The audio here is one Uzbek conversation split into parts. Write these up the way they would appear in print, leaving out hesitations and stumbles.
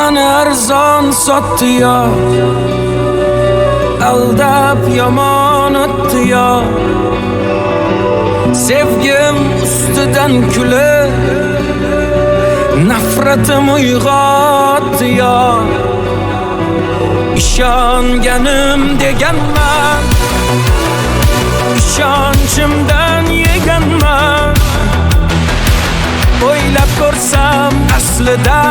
mani arzon sotdi yo, aldab yomon o'tdi yo. Sevgim ustidan kulib nafratim uyg'otdi yo. İşonganim deganman, ishonchimdan yeganman. O'ylab ko'rsam aslida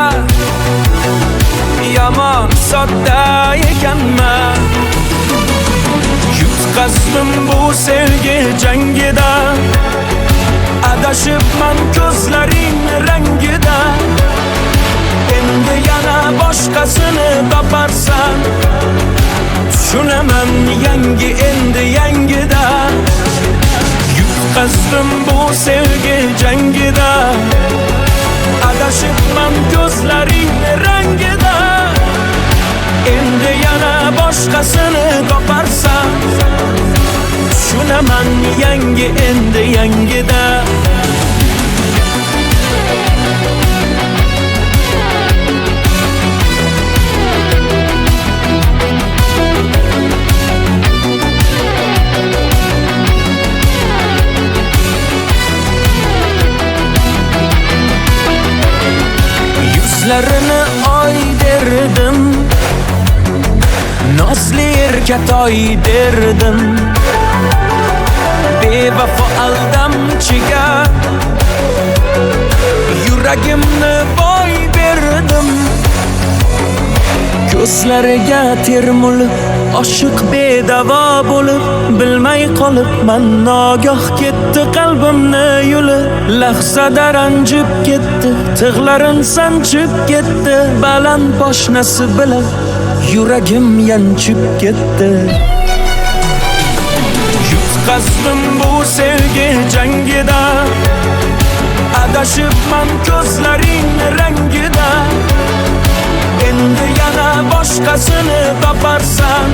yomon sodda ekanman. Yutqazdim bu sevgi jangida, adashibman ko'zlaring rangida. Endi yana boshqasini toparsan, tushunaman yangi endi yangida. Yutqazdim bu sevgi jangida, adashibman ko'zlaring rangida. Endi yana boshqasini toparsan, tushunaman yangi endi yangida. Yuzlarini oy derdim, nozli erkatoy derdim. Bevafo aldamchiga yuragimni boy berdim. Ko'zlariga termulib, oshiq bedavo bo'lib, bilmay qolibman nogoh ketdi qalbimni yuli. Lahzada ranjib ketdi, tig'larin sanchib ketdi. Baland poshnasi bilan yuragim yanchib ketdi. Yutqazdim bu sevgi jangida, adashibman ko'zlaring rangida. Endi yana boshqasini toparsan,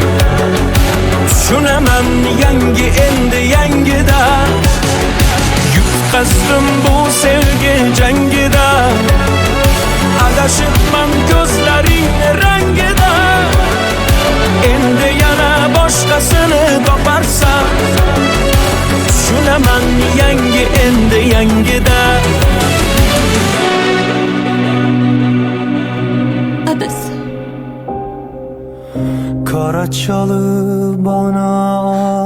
tushunaman yangi endi yangida. Yutqazdim bu sevgi jangida, adashibman ko'zlaring rangida. Endi yana boshqasini toparsan, tushunaman yangi endi yangida. Kara çalı bana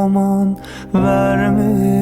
aman verme.